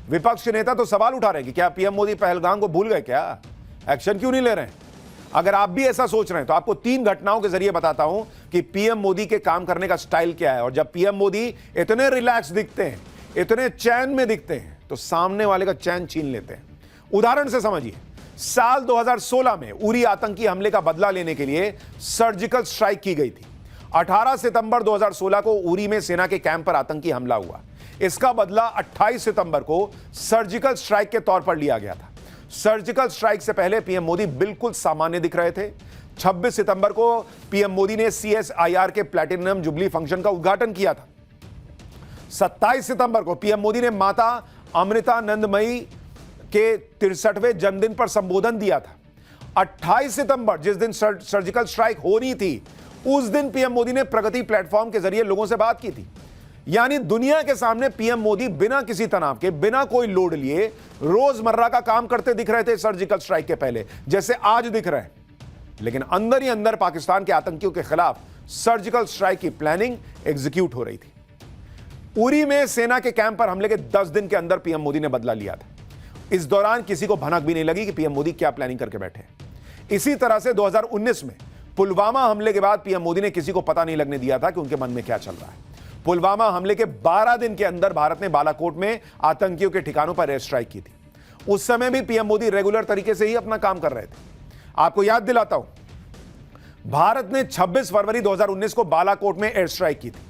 विपक्ष के नेता तो सवाल उठा रहे हैं कि क्या पीएम मोदी पहलगाम को भूल गए, क्या एक्शन क्यों नहीं ले रहे हैं। अगर आप भी ऐसा सोच रहे हैं तो आपको 3 घटनाओं के जरिए बताता हूं कि पीएम मोदी के काम करने का स्टाइल क्या है। और जब पीएम मोदी इतने रिलैक्स दिखते हैं, इतने चैन में दिखते हैं, तो सामने वाले का चैन छीन लेते हैं। उदाहरण से समझिए, साल 2016 में उरी आतंकी हमले का बदला लेने के लिए सर्जिकल स्ट्राइक की गई थी। 18 सितंबर 2016 को उरी में सेना के कैंप पर आतंकी हमला हुआ। इसका बदला 28 सितंबर को सर्जिकल स्ट्राइक के तौर पर लिया गया था। सर्जिकल स्ट्राइक से पहले पीएम मोदी बिल्कुल सामान्य दिख रहे थे। 26 सितंबर को पीएम मोदी ने CSIR के प्लैटिनम जुबली फंक्शन का उद्घाटन किया था। 27 सितंबर को पीएम मोदी ने माता अमृतानंदमयी के 63वें जन्मदिन पर संबोधन दिया था। 28 सितंबर जिस दिन सर्जिकल स्ट्राइक हो रही थी, उस दिन पीएम मोदी ने प्रगति प्लेटफॉर्म के जरिए लोगों से बात की थी। यानी दुनिया के सामने पीएम मोदी बिना किसी तनाव के, बिना कोई लोड लिए रोजमर्रा का काम करते दिख रहे थे सर्जिकल स्ट्राइक के पहले, जैसे आज दिख रहे हैं। लेकिन अंदर ही अंदर पाकिस्तान के आतंकियों के खिलाफ सर्जिकल स्ट्राइक की प्लानिंग एग्जीक्यूट हो रही थी। उरी में सेना के कैंप पर हमले के 10 दिन के अंदर पीएम मोदी ने बदला लिया था। इस दौरान किसी को भनक भी नहीं लगी कि पीएम मोदी क्या प्लानिंग करके बैठे। इसी तरह से 2019 में पुलवामा हमले के बाद पीएम मोदी ने किसी को पता नहीं लगने दिया था कि उनके मन में क्या चल रहा है। पुलवामा हमले के 12 दिन के अंदर भारत ने बालाकोट में आतंकियों के ठिकानों पर एयर स्ट्राइक की थी। उस समय भी पीएम मोदी रेगुलर तरीके से ही अपना काम कर रहे थे। आपको याद दिलाता हूं, भारत ने 26 फरवरी 2019 को बालाकोट में एयर स्ट्राइक की थी।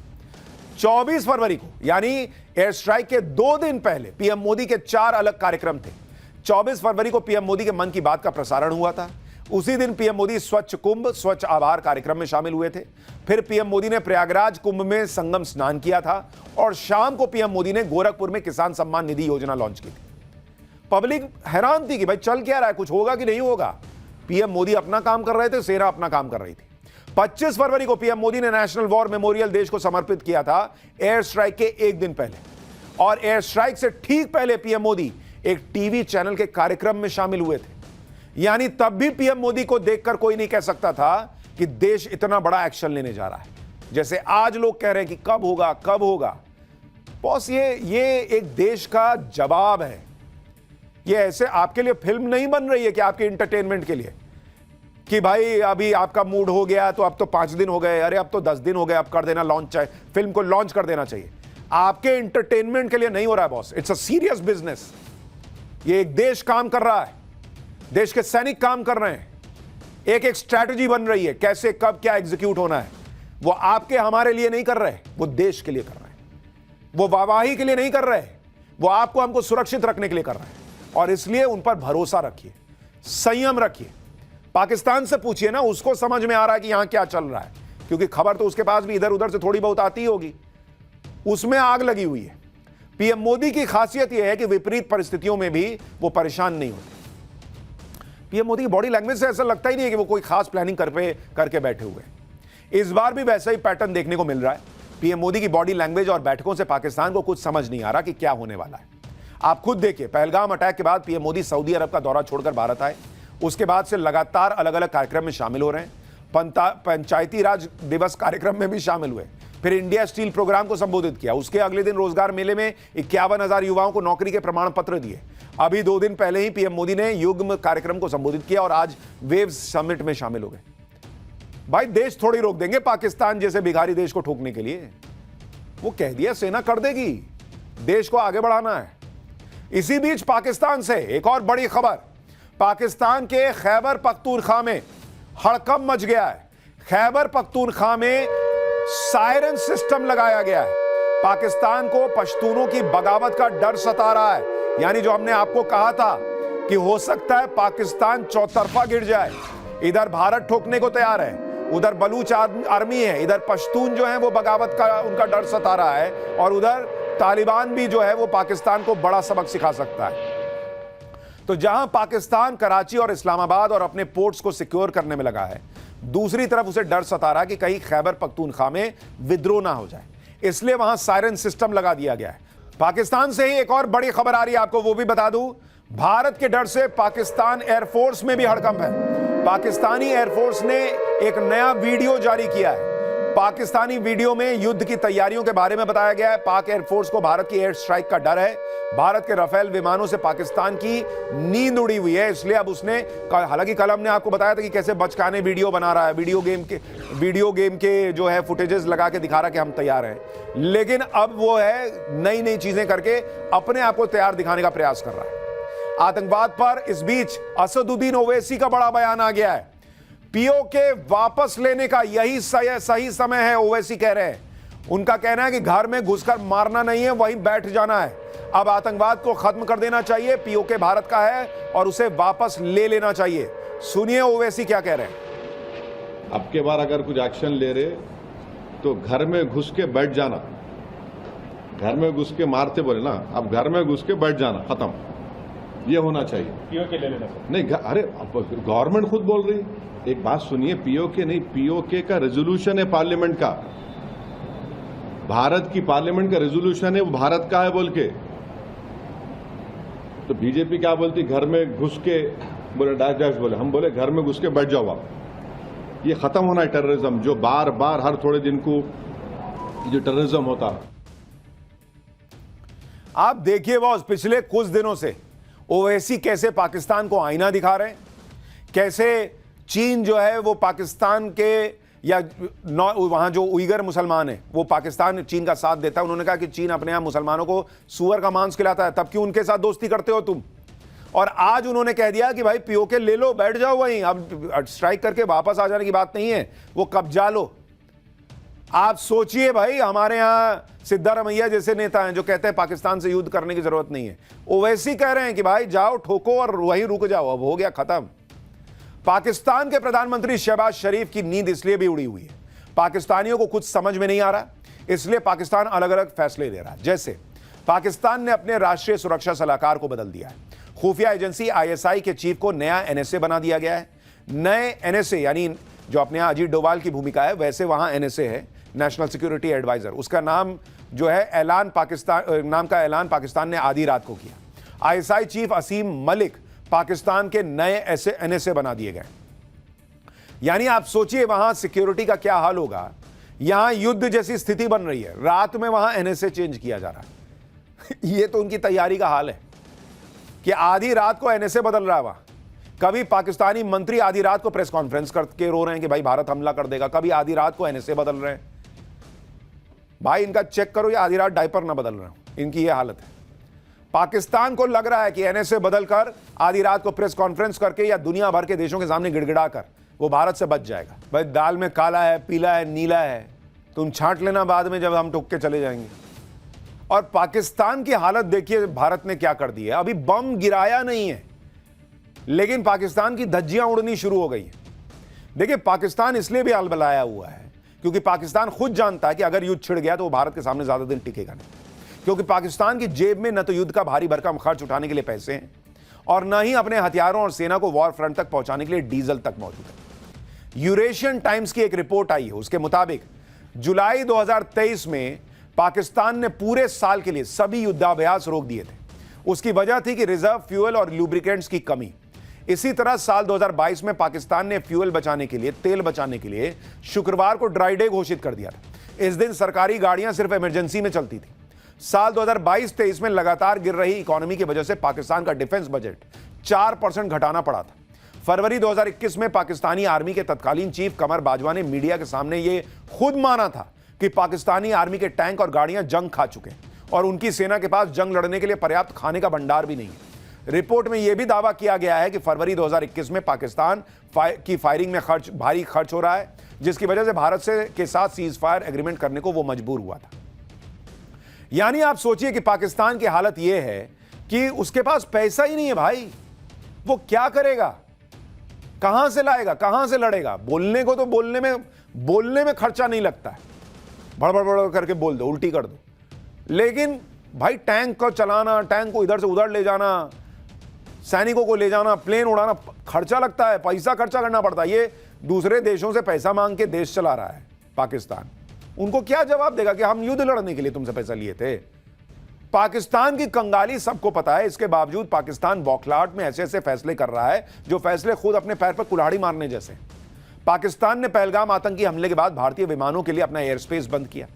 24 फरवरी को, यानी एयर स्ट्राइक के 2 दिन पहले, पीएम मोदी के 4 अलग कार्यक्रम थे। 24 फरवरी को पीएम मोदी के मन की बात का प्रसारण हुआ था। उसी दिन पीएम मोदी स्वच्छ कुंभ, स्वच्छ आभार कार्यक्रम में शामिल हुए थे। फिर पीएम मोदी ने प्रयागराज कुंभ में संगम स्नान किया था और शाम को पीएम मोदी ने गोरखपुर में किसान सम्मान निधि योजना लॉन्च की थी। पब्लिक हैरान थी कि भाई चल क्या रहा है, कुछ होगा कि नहीं होगा। पीएम मोदी अपना काम कर रहे थे, सेना अपना काम कर रही थी। 25 फरवरी को पीएम मोदी ने नेशनल वॉर मेमोरियल देश को समर्पित किया था एयर स्ट्राइक के 1 दिन पहले। और एयर स्ट्राइक से ठीक पहले पीएम मोदी एक टीवी चैनल के कार्यक्रम में शामिल हुए थे। यानी तब भी पीएम मोदी को देखकर कोई नहीं कह सकता था कि देश इतना बड़ा एक्शन लेने जा रहा है, जैसे आज लोग कह रहे हैं कि कब होगा कब होगा। बॉस, ये एक देश का जवाब है। ये ऐसे आपके लिए फिल्म नहीं बन रही है कि आपके एंटरटेनमेंट के लिए, कि भाई अभी आपका मूड हो गया तो अब तो 5 दिन हो गए, अरे अब तो 10 दिन हो गए, अब कर देना लॉन्च, चाहिए फिल्म को लॉन्च कर देना चाहिए। आपके एंटरटेनमेंट के लिए नहीं हो रहा है boss, it's a serious business. ये एक देश काम कर रहा है, देश के सैनिक काम कर रहे हैं, एक एक स्ट्रैटेजी बन रही है, कैसे कब क्या एग्जीक्यूट होना है। वो आपके हमारे लिए नहीं कर रहे, वो देश के लिए कर रहे हैं। वो वाहवाही के लिए नहीं कर रहे, वो आपको हमको सुरक्षित रखने के लिए कर रहे हैं। और इसलिए उन पर भरोसा रखिए, संयम रखिए। पाकिस्तान से पूछिए ना, उसको समझ में आ रहा है कि यहां क्या चल रहा है, क्योंकि खबर तो उसके पास भी इधर उधर से थोड़ी बहुत आती होगी। उसमें आग लगी हुई है। पीएम मोदी की खासियत यह है कि विपरीत परिस्थितियों में भी वो परेशान नहीं होते। पीएम मोदी की बॉडी लैंग्वेज से ऐसा लगता ही नहीं है कि वो कोई खास प्लानिंग करके बैठे हुए हैं। इस बार भी वैसा ही पैटर्न देखने को मिल रहा है। पीएम मोदी की बॉडी लैंग्वेज और बैठकों से पाकिस्तान को कुछ समझ नहीं आ रहा कि क्या होने वाला है। आप खुद देखिए, पहलगाम अटैक के बाद पीएम मोदी सऊदी अरब का दौरा छोड़कर भारत आए। उसके बाद से लगातार अलग अलग कार्यक्रम में शामिल हो रहे हैं। पंचायती राज दिवस कार्यक्रम में भी शामिल हुए, फिर इंडिया स्टील प्रोग्राम को संबोधित किया। उसके अगले दिन रोजगार मेले में 51,000 युवाओं को नौकरी के प्रमाण पत्र दिए। अभी 2 दिन पहले ही पीएम मोदी ने युग्म कार्यक्रम को संबोधित किया और आज वेव्स समिट में शामिल हो गए। भाई, देश थोड़ी रोक देंगे पाकिस्तान जैसे भिखारी देश को ठोकने के लिए। वो कह दिया सेना कर देगी, देश को आगे बढ़ाना है। इसी बीच पाकिस्तान से एक और बड़ी खबर। पाकिस्तान के खैबर पख्तूनख्वा में हड़कंप मच गया है। खैबर पख्तूनख्वा में सायरन सिस्टम लगाया गया है। पाकिस्तान को पश्तूनों की बगावत का डर सता रहा है। यानी जो हमने आपको कहा था कि हो सकता है पाकिस्तान चौतरफा गिर जाए। इधर भारत ठोकने को तैयार है, उधर बलूच आर्मी है, इधर पश्तून जो है वो बगावत का उनका डर सता रहा है, और उधर तालिबान भी जो है वो पाकिस्तान को बड़ा सबक सिखा सकता है। तो जहां पाकिस्तान कराची और इस्लामाबाद और अपने पोर्ट्स को सिक्योर करने में लगा है, दूसरी तरफ उसे डर सता रहा कि कहीं खैबर पख्तूनख्वा में विद्रोह ना हो जाए, इसलिए वहां सायरन सिस्टम लगा दिया गया है। पाकिस्तान से ही एक और बड़ी खबर आ रही है, आपको वो भी बता दूं। भारत के डर से पाकिस्तान एयरफोर्स में भी हड़कंप है। पाकिस्तानी एयरफोर्स ने एक नया वीडियो जारी किया है। पाकिस्तानी वीडियो में युद्ध की तैयारियों के बारे में बताया गया है। पाक एयरफोर्स को भारत की एयर स्ट्राइक का डर है। भारत के राफेल विमानों से पाकिस्तान की नींद उड़ी हुई है, इसलिए अब उसने, हालांकि कल हमने आपको बताया था कि कैसे बचकाने वीडियो बना रहा है, वीडियो गेम के जो है फुटेजेस लगा के दिखा रहा है कि हम तैयार हैं, लेकिन अब वो है नई नई चीजें करके अपने आप को तैयार दिखाने का प्रयास कर रहा है आतंकवाद पर। इस बीच असदुद्दीन ओवैसी का बड़ा बयान आ गया है। पीओके वापस लेने का यही सही समय है, ओवैसी कह रहे हैं। उनका कहना है कि घर में घुसकर मारना नहीं है, वहीं बैठ जाना है। अब आतंकवाद को खत्म कर देना चाहिए। पीओके भारत का है और उसे वापस ले लेना चाहिए। सुनिए ओवैसी क्या कह रहे हैं। अब के बार अगर कुछ एक्शन ले रहे तो घर में घुस के बैठ जाना, घर में घुस के मारते बोले ना, अब घर में घुस के बैठ जाना, खत्म, ये होना चाहिए। पीओके ले लेना नहीं, अरे गवर्नमेंट खुद बोल रही। एक बात सुनिए, पीओके नहीं, पीओके का रेजोल्यूशन है पार्लियामेंट का, भारत की पार्लियामेंट का रेजोल्यूशन है, वो भारत का है बोल के। तो बीजेपी क्या बोलती, घर में घुस के बोले, डैश डैश बोले, हम बोले घर में घुस के बैठ जाओ आप। ये खत्म होना है टेररिज्म, जो बार बार हर थोड़े दिन को जो टेररिज्म होता है। आप देखिए बॉस, पिछले कुछ दिनों से ओवैसी कैसे पाकिस्तान को आईना दिखा रहे हैं, कैसे चीन जो है वो पाकिस्तान के या वहां जो उइगर मुसलमान है वो पाकिस्तान चीन का साथ देता है। उन्होंने कहा कि चीन अपने यहां मुसलमानों को सूअर का मांस खिलाता है, तब क्यों उनके साथ दोस्ती करते हो तुम। और आज उन्होंने कह दिया कि भाई पीओके ले लो, बैठ जाओ वहीं, अब स्ट्राइक करके वापस आ जाने की बात नहीं है, वो कब्जा लो। आप सोचिए भाई, हमारे यहां सिद्धारमैया जैसे नेता हैं जो कहते हैं पाकिस्तान से युद्ध करने की जरूरत नहीं है, ओवैसी कह रहे हैं कि भाई जाओ ठोको और वहीं रुक जाओ, अब हो गया खत्म। पाकिस्तान के प्रधानमंत्री शहबाज शरीफ की नींद इसलिए भी उड़ी हुई है, पाकिस्तानियों को कुछ समझ में नहीं आ रहा, इसलिए पाकिस्तान अलग अलग फैसले ले रहा है। जैसे पाकिस्तान ने अपने राष्ट्रीय सुरक्षा सलाहकार को बदल दिया है, खुफिया एजेंसी आईएसआई के चीफ को नया एनएसए बना दिया गया है। नए एनएसए यानी जो अपने यहां अजीत डोभाल की भूमिका है, वैसे वहां एनएसए है, नेशनल सिक्योरिटी एडवाइजर। उसका नाम जो है ऐलान पाकिस्तान ने आधी रात को किया। आईएसआई चीफ असीम मलिक पाकिस्तान के नए एनएसए बना दिए गए। यानी आप सोचिए वहां सिक्योरिटी का क्या हाल होगा। यहां युद्ध जैसी स्थिति बन रही है, रात में वहां एनएसए चेंज किया जा रहा है। यह तो उनकी तैयारी का हाल है कि आधी रात को एनएसए बदल रहा है वहां। कभी पाकिस्तानी मंत्री आधी रात को प्रेस कॉन्फ्रेंस करके रो रहे हैं कि भाई भारत हमला कर देगा, कभी आधी रात को एनएसए बदल रहे हैं। भाई इनका चेक करो, ये आधी रात डायपर ना बदल रहे हो, इनकी ये हालत है। पाकिस्तान को लग रहा है कि एनएसए बदलकर आधी रात को प्रेस कॉन्फ्रेंस करके या दुनिया भर के देशों के सामने गिड़गिड़ा कर वो भारत से बच जाएगा। भाई दाल में काला है, पीला है, नीला है, तुम छांट लेना बाद में जब हम टुक के चले जाएंगे। और पाकिस्तान की हालत देखिए भारत ने क्या कर दी है। अभी बम गिराया नहीं है, लेकिन पाकिस्तान की धज्जियां उड़नी शुरू हो गई है। देखिए पाकिस्तान इसलिए भी अलबलाया हुआ है क्योंकि पाकिस्तान खुद जानता है कि अगर युद्ध छिड़ गया तो वो भारत के सामने ज्यादा दिन टिकेगा नहीं, क्योंकि पाकिस्तान की जेब में न तो युद्ध का भारी भरकम खर्च उठाने के लिए पैसे हैं और न ही अपने हथियारों और सेना को वॉर फ्रंट तक पहुंचाने के लिए डीजल तक मौजूद है। यूरेशियन टाइम्स की एक रिपोर्ट आई है, उसके मुताबिक जुलाई 2023 में पाकिस्तान ने पूरे साल के लिए सभी युद्धाभ्यास रोक दिए थे। उसकी वजह थी कि रिजर्व फ्यूल और लुब्रिकेंट्स की कमी। इसी तरह साल 2022 में पाकिस्तान ने फ्यूल बचाने के लिए, तेल बचाने के लिए शुक्रवार को ड्राई डे घोषित कर दिया था। इस दिन सरकारी गाड़ियां सिर्फ इमरजेंसी में चलती थी। साल 2022-23 में लगातार गिर रही इकोनॉमी की वजह से पाकिस्तान का डिफेंस बजट 4% घटाना पड़ा था। फरवरी 2021 में पाकिस्तानी आर्मी के तत्कालीन चीफ कमर बाजवा ने मीडिया के सामने यह खुद माना था कि पाकिस्तानी आर्मी के टैंक और गाड़ियां जंग खा चुके हैं और उनकी सेना के पास जंग लड़ने के लिए पर्याप्त खाने का भंडार भी नहीं है। रिपोर्ट में यह भी दावा किया गया है कि फरवरी 2021 में पाकिस्तान की फायरिंग में भारी खर्च हो रहा है, जिसकी वजह से भारत के साथ सीज फायर एग्रीमेंट करने को वो मजबूर हुआ था। यानी आप सोचिए कि पाकिस्तान की हालत यह है कि उसके पास पैसा ही नहीं है भाई, वो क्या करेगा, कहां से लाएगा, कहां से लड़ेगा। बोलने को तो बोलने में खर्चा नहीं लगता है, बड़बड़ करके बोल दो, उल्टी कर दो, लेकिन भाई टैंक को चलाना, टैंक को इधर से उधर ले जाना, सैनिकों को ले जाना, प्लेन उड़ाना, खर्चा लगता है, पैसा खर्चा करना पड़ता है। ये दूसरे देशों से पैसा मांग के देश चला रहा है पाकिस्तान। उनको क्या जवाब देगा कि हम युद्ध लड़ने के लिए तुमसे पैसा लिए थे। पाकिस्तान की कंगाली सबको पता है, इसके बावजूद पाकिस्तान बौखलाहट में ऐसे ऐसे फैसले कर रहा है जो फैसले खुद अपने पैर पर कुल्हाड़ी मारने जैसे। पाकिस्तान ने पहलगाम आतंकी हमले के बाद भारतीय विमानों के लिए अपना एयर स्पेस बंद किया,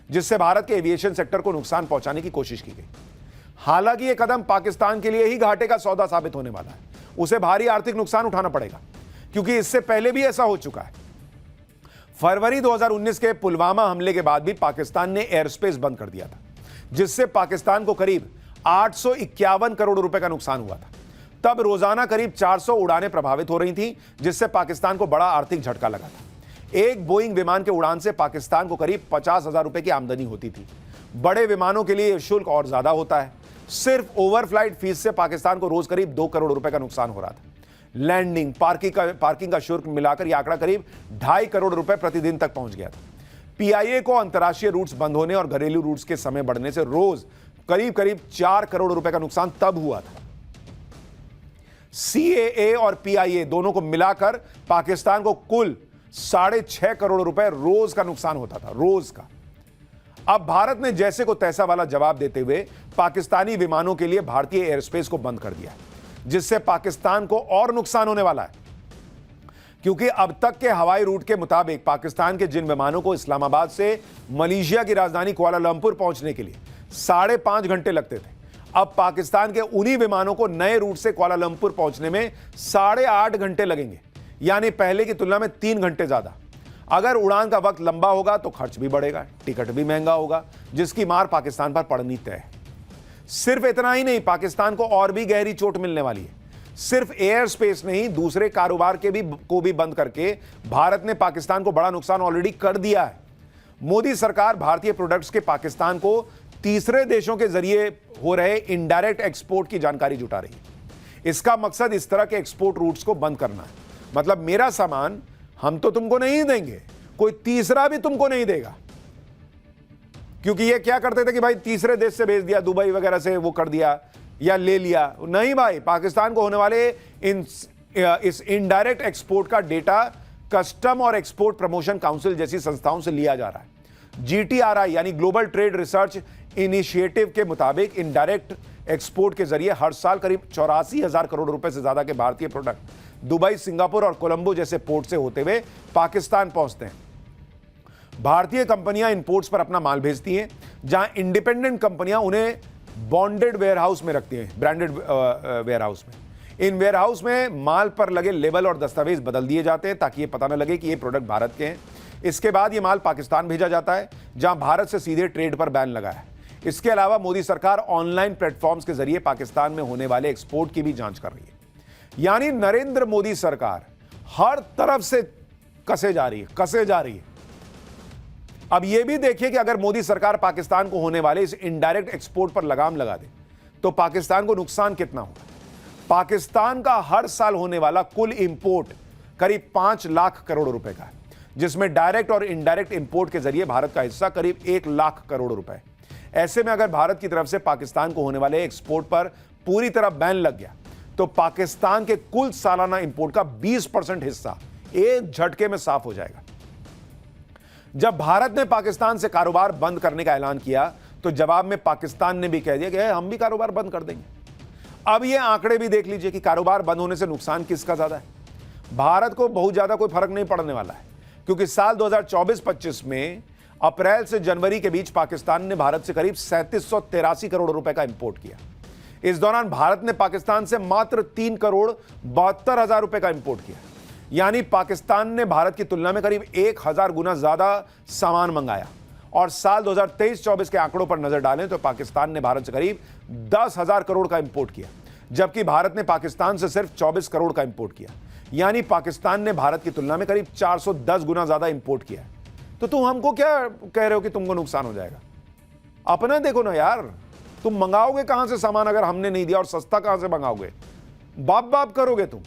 जिससे भारत के एविएशन सेक्टर को नुकसान पहुंचाने की कोशिश की गई। हालांकि यह कदम पाकिस्तान के लिए ही घाटे का सौदा साबित होने वाला है। उसे भारी आर्थिक नुकसान उठाना पड़ेगा, क्योंकि इससे पहले भी ऐसा हो चुका है। फरवरी 2019 के पुलवामा हमले के बाद भी पाकिस्तान ने एयर स्पेस बंद कर दिया था, जिससे पाकिस्तान को करीब 851 करोड़ रुपए का नुकसान हुआ था। तब रोजाना करीब 400 उड़ानें प्रभावित हो रही थी, जिससे पाकिस्तान को बड़ा आर्थिक झटका लगा था। एक बोइंग विमान के उड़ान से पाकिस्तान को करीब 50,000 रुपए की आमदनी होती थी। बड़े विमानों के लिए यह शुल्क और ज्यादा होता है। सिर्फ ओवरफ्लाइट फीस से पाकिस्तान को रोज करीब 2 करोड़ रुपए का नुकसान हो रहा था। लैंडिंग, पार्किंग का शुल्क मिलाकर यह आंकड़ा करीब 2.5 करोड़ रुपए प्रतिदिन तक पहुंच गया था। पीआईए को अंतर्राष्ट्रीय रूट्स बंद होने और घरेलू रूट्स के समय बढ़ने से रोज करीब 4 करोड़ रुपए का नुकसान तब हुआ था। सीएए और पीआईए दोनों को मिलाकर पाकिस्तान को कुल 6.5 करोड़ रुपए रोज का नुकसान होता था, रोज का। अब भारत ने जैसे को तैसा वाला जवाब देते हुए पाकिस्तानी विमानों के लिए भारतीय एयर स्पेस को बंद कर दिया, जिससे पाकिस्तान को और नुकसान होने वाला है। क्योंकि अब तक के हवाई रूट के मुताबिक पाकिस्तान के जिन विमानों को इस्लामाबाद से मलेशिया की राजधानी कुआलालंपुर पहुंचने के लिए 5.5 घंटे लगते थे, अब पाकिस्तान के उन्हीं विमानों को नए रूट से कुआलालंपुर पहुंचने में 8.5 घंटे लगेंगे, यानी पहले की तुलना में 3 घंटे ज्यादा। अगर उड़ान का वक्त लंबा होगा तो खर्च भी बढ़ेगा, टिकट भी महंगा होगा, जिसकी मार पाकिस्तान पर पड़नी तय है। सिर्फ इतना ही नहीं, पाकिस्तान को और भी गहरी चोट मिलने वाली है। सिर्फ एयर स्पेस नहीं, दूसरे कारोबार को भी बंद करके भारत ने पाकिस्तान को बड़ा नुकसान ऑलरेडी कर दिया है। मोदी सरकार भारतीय प्रोडक्ट्स के पाकिस्तान को तीसरे देशों के जरिए हो रहे इनडायरेक्ट एक्सपोर्ट की जानकारी जुटा रही है। इसका मकसद इस तरह के एक्सपोर्ट रूट्स को बंद करना है। मतलब मेरा सामान हम तो तुमको नहीं देंगे, कोई तीसरा भी तुमको नहीं देगा। क्योंकि ये क्या करते थे कि भाई तीसरे देश से भेज दिया, दुबई वगैरह से वो कर दिया या ले लिया। नहीं भाई, पाकिस्तान को होने वाले इस इनडायरेक्ट एक्सपोर्ट का डेटा कस्टम और एक्सपोर्ट प्रमोशन काउंसिल जैसी संस्थाओं से लिया जा रहा है। GTRI यानी ग्लोबल ट्रेड रिसर्च इनिशिएटिव के मुताबिक इनडायरेक्ट एक्सपोर्ट के जरिए हर साल करीब 84,000 करोड़ रुपए से ज्यादा के भारतीय प्रोडक्ट दुबई, सिंगापुर और कोलंबो जैसे पोर्ट से होते हुए पाकिस्तान पहुंचते हैं। भारतीय कंपनियां इन पोर्ट्स पर अपना माल भेजती हैं, जहां इंडिपेंडेंट कंपनियां उन्हें बॉन्डेड वेयरहाउस में रखती हैं, ब्रांडेड वेयरहाउस में। इन वेयरहाउस में माल पर लगे लेबल और दस्तावेज बदल दिए जाते हैं ताकि ये पता न लगे कि ये प्रोडक्ट भारत के हैं। इसके बाद ये माल पाकिस्तान भेजा जाता है, जहां भारत से सीधे ट्रेड पर बैन लगा है। इसके अलावा मोदी सरकार ऑनलाइन प्लेटफॉर्म्स के जरिए पाकिस्तान में होने वाले एक्सपोर्ट की भी जांच कर रही है। यानी नरेंद्र मोदी सरकार हर तरफ से कसे जा रही है। अब यह भी देखिए कि अगर मोदी सरकार पाकिस्तान को होने वाले इस इनडायरेक्ट एक्सपोर्ट पर लगाम लगा दे तो पाकिस्तान को नुकसान कितना होगा। पाकिस्तान का हर साल होने वाला कुल इंपोर्ट करीब 5 लाख करोड़ रुपए का है, जिसमें डायरेक्ट और इनडायरेक्ट इंपोर्ट के जरिए भारत का हिस्सा करीब 1 लाख करोड़ रुपए। ऐसे में अगर भारत की तरफ से पाकिस्तान को होने वाले एक्सपोर्ट पर पूरी तरह बैन लग गया तो पाकिस्तान के कुल सालाना इंपोर्ट का 20% हिस्सा एक झटके में साफ हो जाएगा। जब भारत ने पाकिस्तान से कारोबार बंद करने का ऐलान किया तो जवाब में पाकिस्तान ने भी कह दिया कि हम भी कारोबार बंद कर देंगे। अब ये आंकड़े भी देख लीजिए कि कारोबार बंद होने से नुकसान किसका ज्यादा है। भारत को बहुत ज्यादा कोई फर्क नहीं पड़ने वाला है, क्योंकि साल 2024-25 में अप्रैल से जनवरी के बीच पाकिस्तान ने भारत से करीब 3783 करोड़ रुपए का इंपोर्ट किया। इस दौरान भारत ने पाकिस्तान से मात्र 3 करोड़ 72 हजार रुपए का इंपोर्ट किया। यानी पाकिस्तान ने भारत की तुलना में करीब 1000 गुना ज्यादा सामान मंगाया। और साल 2023-24 के आंकड़ों पर नजर डालें तो पाकिस्तान ने भारत से करीब 10,000 करोड़ का इंपोर्ट किया, जबकि भारत ने पाकिस्तान से सिर्फ 24 करोड़ का इंपोर्ट किया। यानी पाकिस्तान ने भारत की तुलना में करीब 410 गुना ज्यादा इंपोर्ट किया। तो तुम हमको क्या कह रहे हो कि तुमको नुकसान हो जाएगा? अपना देखो ना यार, तुम मंगाओगे कहां से सामान अगर हमने नहीं दिया, और सस्ता कहां से मंगाओगे? बाप बाप करोगे तुम।